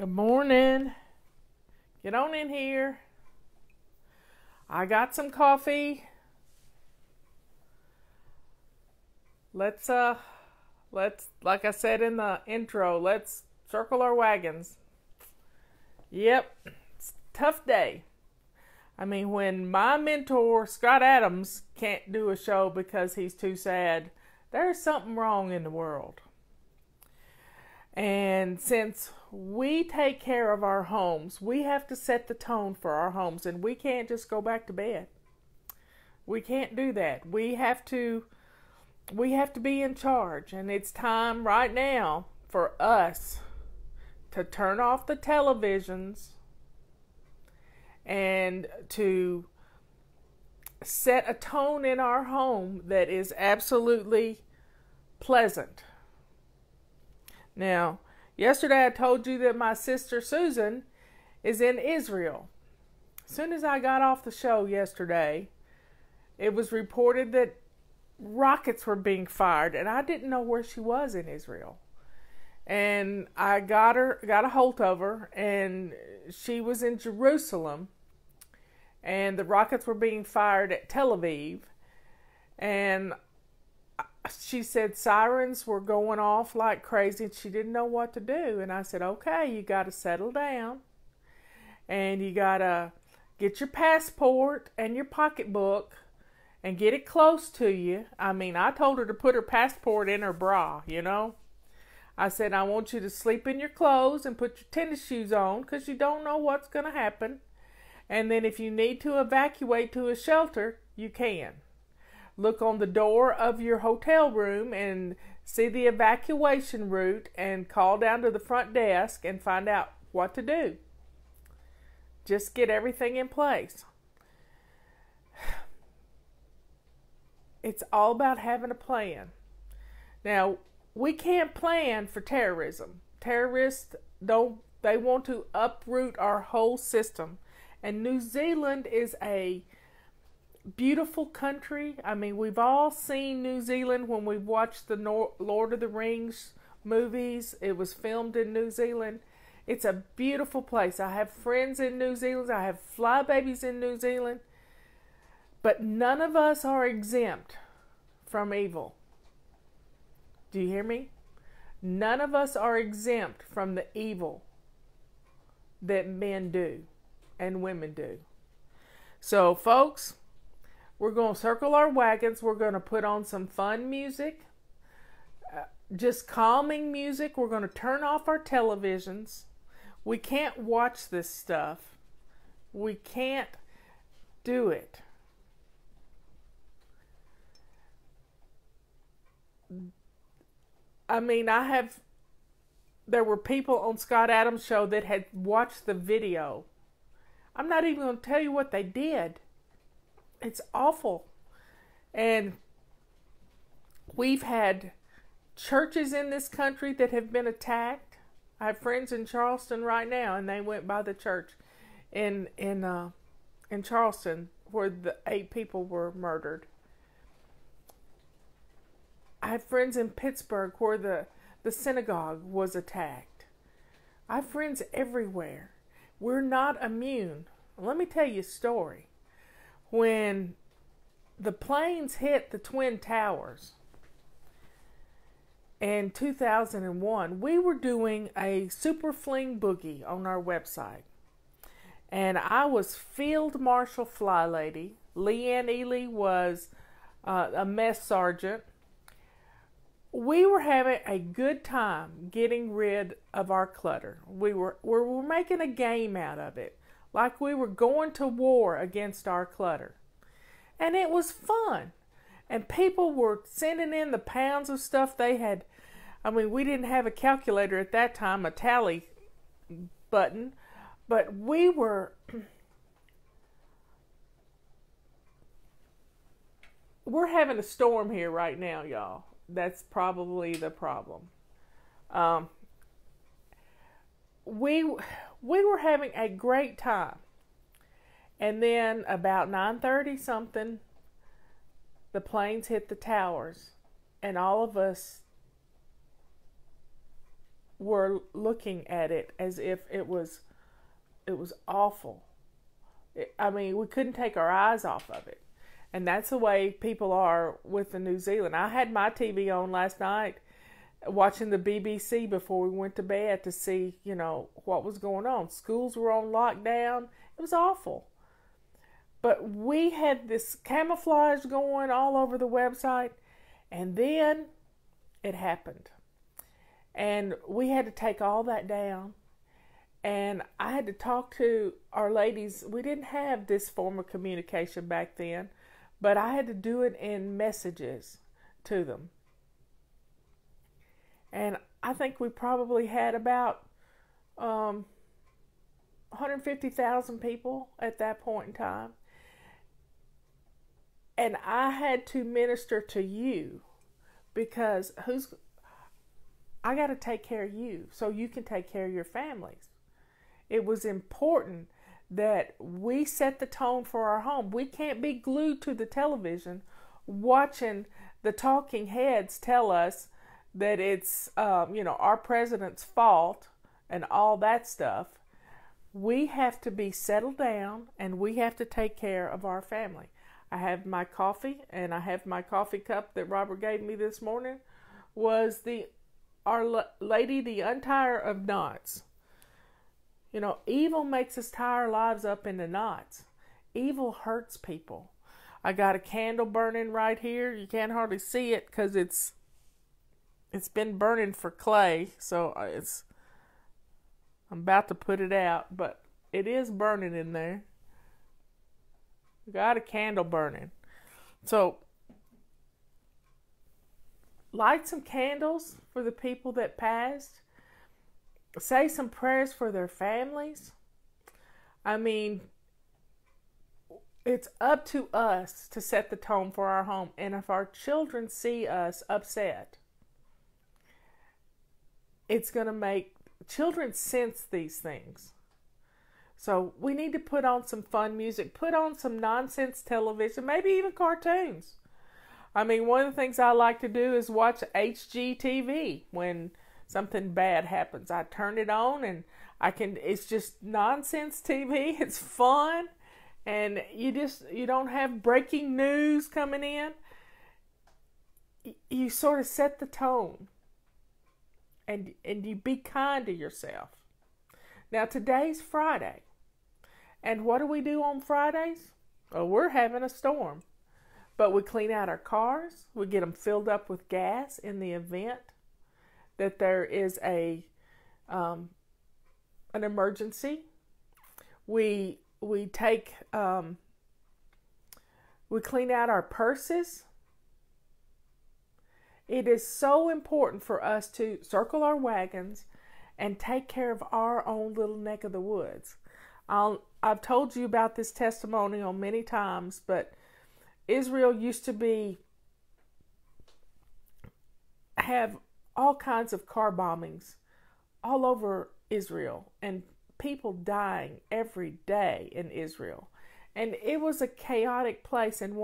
Good morning. Get on in here. I got some coffee. Let's like I said in the intro, let's circle our wagons. Yep, it's a tough day. I mean, when my mentor, Scott Adams, can't do a show because he's too sad, there's something wrong in the world. And since we take care of our homes, we have to set the tone for our homes, and we can't just go back to bed. We can't do that. We have to be in charge, and it's time right now for us to turn off the televisions and to set a tone in our home that is absolutely pleasant. Now, yesterday I told you that my sister Susan is in Israel. As soon as I got off the show yesterday, it was reported that rockets were being fired, and I didn't know where she was in Israel. And I got a hold of her, and she was in Jerusalem, and the rockets were being fired at Tel Aviv, and she said sirens were going off like crazy and she didn't know what to do. And I said, okay, you got to settle down and you got to get your passport and your pocketbook and get it close to you. I mean, I told her to put her passport in her bra, you know. I said, I want you to sleep in your clothes and put your tennis shoes on because you don't know what's going to happen. And then if you need to evacuate to a shelter, you can. Look on the door of your hotel room and see the evacuation route and call down to the front desk and find out what to do. Just get everything in place. It's all about having a plan. Now, we can't plan for terrorism. Terrorists they want to uproot our whole system. And New Zealand is a beautiful country. I mean, we've all seen New Zealand when we've watched the Lord of the Rings movies. It was filmed in New Zealand. It's a beautiful place. I have friends in New Zealand. I have fly babies in New Zealand. But none of us are exempt from evil. Do you hear me? None of us are exempt from the evil that men do and women do. So, folks, we're going to circle our wagons. We're going to put on some fun music, just calming music. We're going to turn off our televisions. We can't watch this stuff. We can't do it. I mean, there were people on Scott Adams' show that had watched the video. I'm not even going to tell you what they did. It's awful. And we've had churches in this country that have been attacked. I have friends in Charleston right now, and they went by the church in Charleston where the 8 people were murdered. I have friends in Pittsburgh where the synagogue was attacked. I have friends everywhere. We're not immune. Let me tell you a story. When the planes hit the Twin Towers in 2001, we were doing a super fling boogie on our website. And I was Field Marshal Fly Lady. Leanne Ely was a mess sergeant. We were having a good time getting rid of our clutter. We were making a game out of it. Like we were going to war against our clutter. And it was fun. And people were sending in the pounds of stuff they had. I mean, we didn't have a calculator at that time, a tally button. But we're having a storm here right now, y'all. That's probably the problem. We were having a great time. And then about 9:30 something, the planes hit the towers. And all of us were looking at it as if it was awful. I mean, we couldn't take our eyes off of it. And that's the way people are with the New Zealand. I had my TV on last night watching the BBC before we went to bed to see, what was going on. Schools were on lockdown. It was awful. But we had this camouflage going all over the website, and then it happened. And we had to take all that down. And I had to talk to our ladies. We didn't have this form of communication back then, but I had to do it in messages to them. And I think we probably had about 150,000 people at that point in time. And I had to minister to you because I got to take care of you so you can take care of your families. It was important that we set the tone for our home. We can't be glued to the television watching the talking heads tell us that it's, our president's fault and all that stuff. We have to be settled down and we have to take care of our family. I have my coffee, and I have my coffee cup that Robert gave me this morning was Our Lady, the Untier of Knots. Evil makes us tie our lives up into knots. Evil hurts people. I got a candle burning right here. You can't hardly see it because it's been burning for clay, so I'm about to put it out, but it is burning in there. Got a candle burning. So, light some candles for the people that passed. Say some prayers for their families. I mean, it's up to us to set the tone for our home. And if our children see us upset, it's going to make children sense these things. So we need to put on some fun music, put on some nonsense television, maybe even cartoons. I mean, one of the things I like to do is watch HGTV when something bad happens. I turn it on and it's just nonsense TV. It's fun. And you don't have breaking news coming in. You sort of set the tone. And you be kind to yourself. Now, today's Friday. And what do we do on Fridays? Oh, we're having a storm. But we clean out our cars. We get them filled up with gas in the event that there is an emergency. We clean out our purses. It is so important for us to circle our wagons and take care of our own little neck of the woods. I've told you about this testimonial many times, but Israel used to have all kinds of car bombings all over Israel and people dying every day in Israel. And it was a chaotic place. And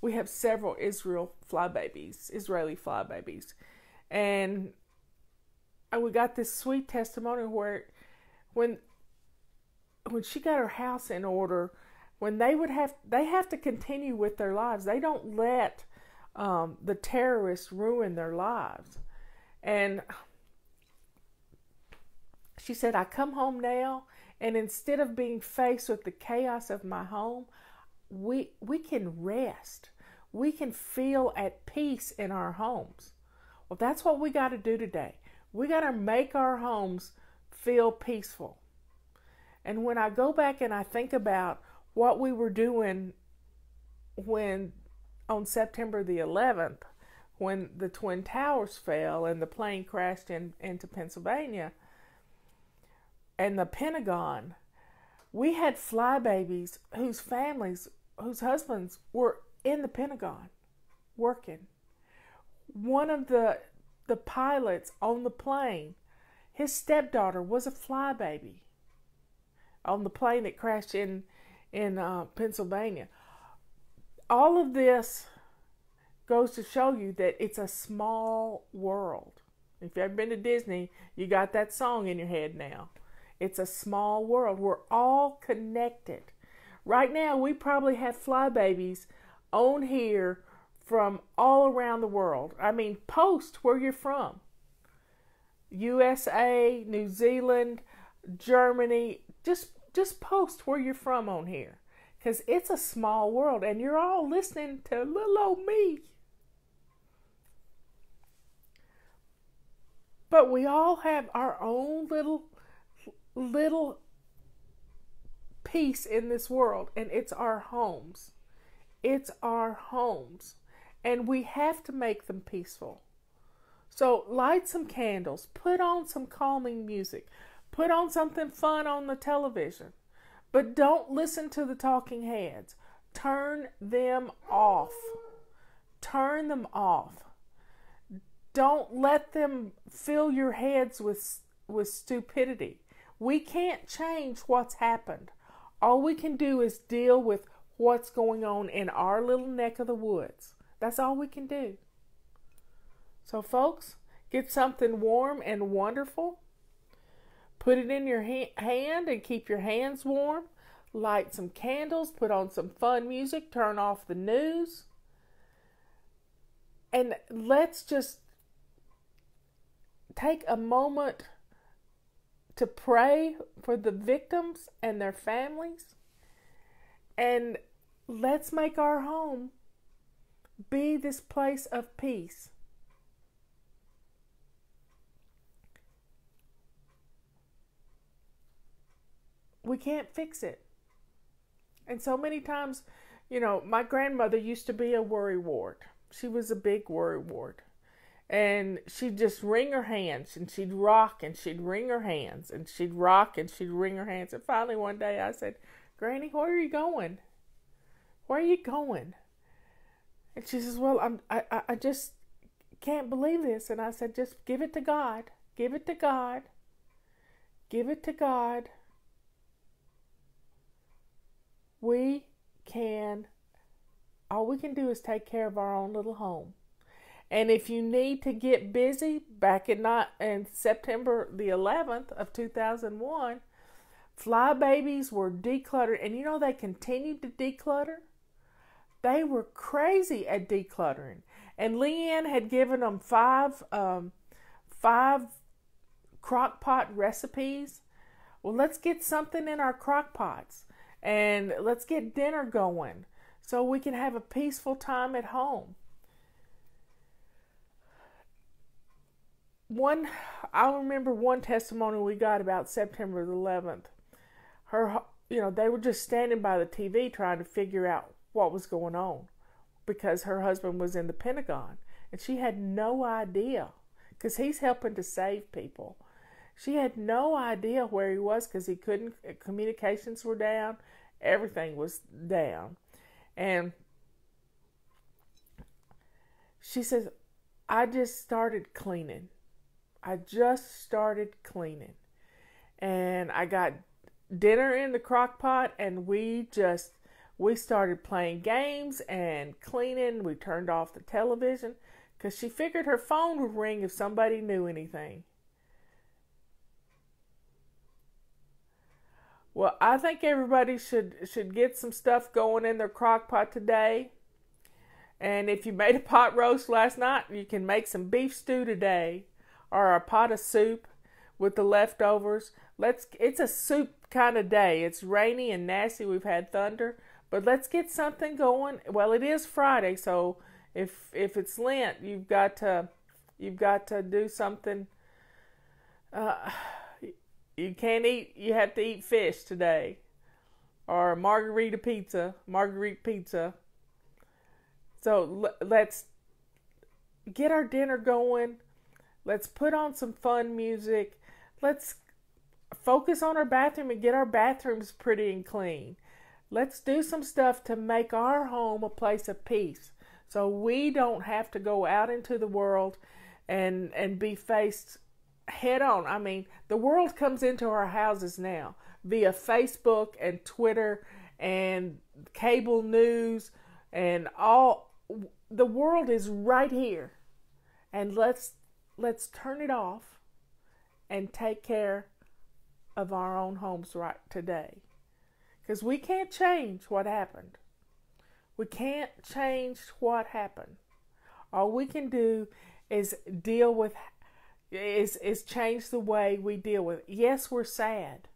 we have several Israeli flybabies. And we got this sweet testimony where when she got her house in order, when they have to continue with their lives. They don't let the terrorists ruin their lives. And she said, I come home now, and instead of being faced with the chaos of my home, we can rest. We can feel at peace in our homes. Well, that's what we got to do today. We got to make our homes feel peaceful. And when I go back and I think about what we were doing on September the 11th, when the Twin Towers fell and the plane crashed into Pennsylvania, and the Pentagon, we had flybabies whose husbands were in the Pentagon working. One of the pilots on the plane, his stepdaughter was a flybaby on the plane that crashed in Pennsylvania. All of this goes to show you that it's a small world. If you've ever been to Disney, you got that song in your head now. It's a small world. We're all connected. Right now, we probably have flybabies on here from all around the world. I mean, post where you're from. USA, New Zealand, Germany. Just post where you're from on here. Because it's a small world, and you're all listening to little old me. But we all have our own little piece in this world, and it's our homes. It's our homes. And we have to make them peaceful. So light some candles, put on some calming music, put on something fun on the television. But don't listen to the talking heads. Turn them off. Turn them off. Don't let them fill your heads with stupidity. We can't change what's happened. All we can do is deal with what's going on in our little neck of the woods. That's all we can do. So folks, get something warm and wonderful. Put it in your hand and keep your hands warm. Light some candles, put on some fun music, turn off the news. And let's just take a moment to pray for the victims and their families. And let's make our home be this place of peace. We can't fix it. And so many times, my grandmother used to be a worrywart. She was a big worrywart. And she'd just wring her hands, and she'd rock, and she'd wring her hands, and she'd rock, and she'd wring her hands. And finally one day I said, "Granny, where are you going? Where are you going?" And she says, "Well, I just can't believe this." And I said, "Just give it to God. Give it to God. Give it to God. All we can do is take care of our own little home. And if you need to get busy, back in September the 11th of 2001, flybabies were decluttered. And they continued to declutter. They were crazy at decluttering. And Leanne had given them five crock pot recipes. Well, let's get something in our crock pots. And let's get dinner going so we can have a peaceful time at home. I remember one testimony we got about September the 11th. They were just standing by the TV trying to figure out what was going on because her husband was in the Pentagon. And she had no idea because he's helping to save people. She had no idea where he was because he couldn't, communications were down, everything was down. And she says, I just started cleaning. And I got dinner in the crock pot, and we started playing games and cleaning. We turned off the television because she figured her phone would ring if somebody knew anything. Well, I think everybody should get some stuff going in their crock pot today. And if you made a pot roast last night, you can make some beef stew today or a pot of soup with the leftovers. It's a soup kind of day. It's rainy and nasty. We've had thunder, but let's get something going. Well, it is Friday, so if it's Lent, you've got to do something. You can't eat. You have to eat fish today, or margarita pizza. So let's get our dinner going. Let's put on some fun music. Let's focus on our bathroom and get our bathrooms pretty and clean. Let's do some stuff to make our home a place of peace, so we don't have to go out into the world and be faced head on. I mean, the world comes into our houses now via Facebook and Twitter and cable news, and all the world is right here. And let's let's turn it off and take care of our own homes right today. Because we can't change what happened. We can't change what happened. All we can do is change the way we deal with it. Yes, we're sad,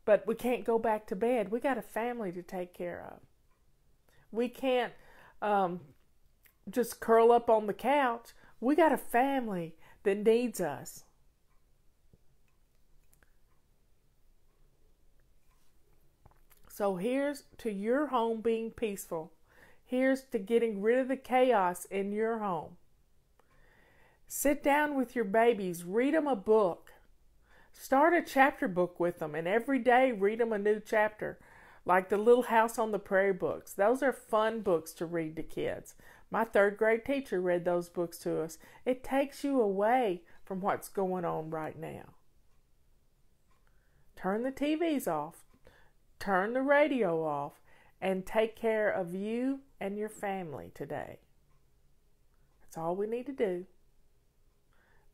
but we can't go back to bed. We got a family to take care of. We can't just curl up on the couch. We got a family that needs us. So here's to your home being peaceful. Here's to getting rid of the chaos in your home. Sit down with your babies. Read them a book. Start a chapter book with them, and every day read them a new chapter, like the Little House on the Prairie books. Those are fun books to read to kids. My 3rd grade teacher read those books to us. It takes you away from what's going on right now. Turn the TVs off. Turn the radio off and take care of you and your family today. That's all we need to do.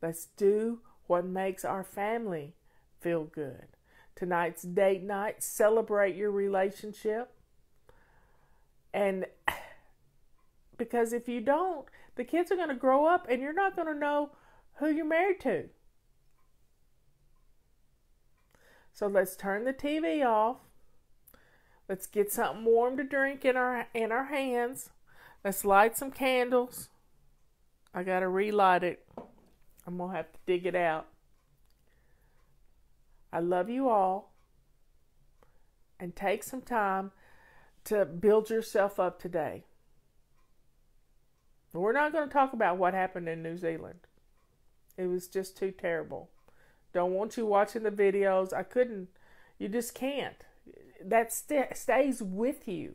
Let's do what makes our family feel good. Tonight's date night. Celebrate your relationship. And because if you don't, the kids are going to grow up and you're not going to know who you're married to. So let's turn the TV off. Let's get something warm to drink in our hands. Let's light some candles. I got to relight it. I'm going to have to dig it out. I love you all. And take some time to build yourself up today. We're not going to talk about what happened in New Zealand. It was just too terrible. Don't want you watching the videos. I couldn't. You just can't. That stays with you.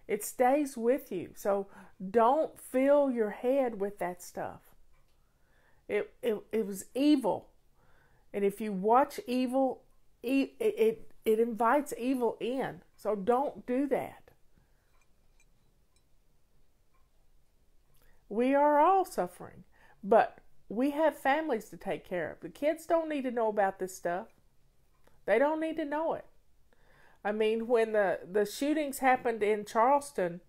It stays with you. So don't fill your head with that stuff. It was evil. And if you watch evil, it invites evil in. So don't do that. We are all suffering. But we have families to take care of. The kids don't need to know about this stuff. They don't need to know it. I mean, when the shootings happened in Charleston,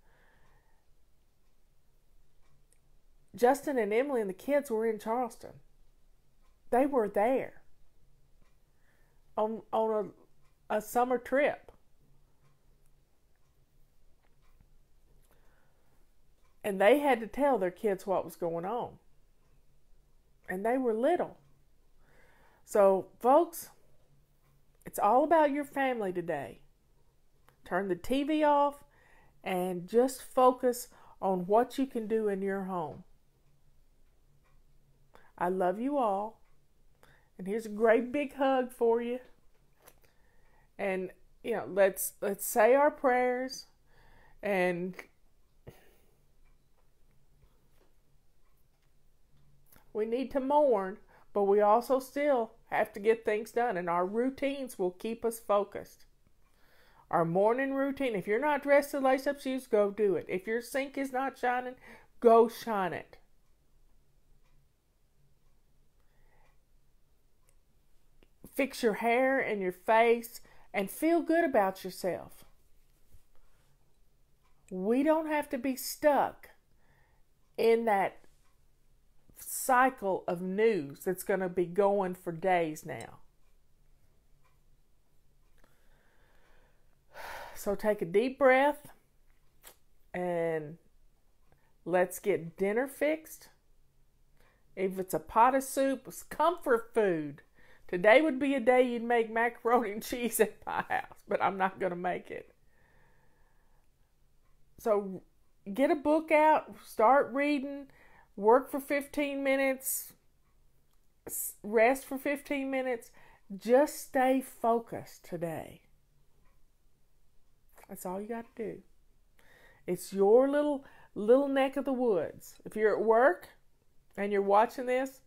Justin and Emily and the kids were in Charleston. They were there on a summer trip. And they had to tell their kids what was going on. And they were little. So, folks, it's all about your family today. Turn the TV off and just focus on what you can do in your home. I love you all. And here's a great big hug for you. And, let's say our prayers and we need to mourn, but we also still have to get things done, and our routines will keep us focused. Our morning routine, if you're not dressed to lace up shoes, go do it. If your sink is not shining, go shine it. Fix your hair and your face and feel good about yourself. We don't have to be stuck in that cycle of news that's going to be going for days now. So take a deep breath and let's get dinner fixed. If it's a pot of soup, it's comfort food. Today would be a day you'd make macaroni and cheese at my house, but I'm not going to make it. So get a book out, start reading, work for 15 minutes, rest for 15 minutes. Just stay focused today. That's all you got to do. It's your little neck of the woods. If you're at work and you're watching this,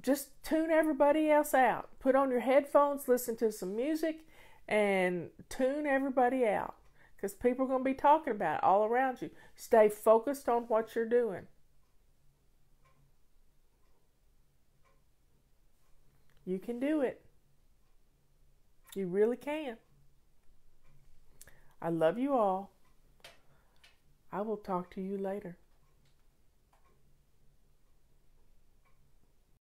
just tune everybody else out. Put on your headphones, listen to some music, and tune everybody out. Because people are going to be talking about it all around you. Stay focused on what you're doing. You can do it. You really can. I love you all. I will talk to you later.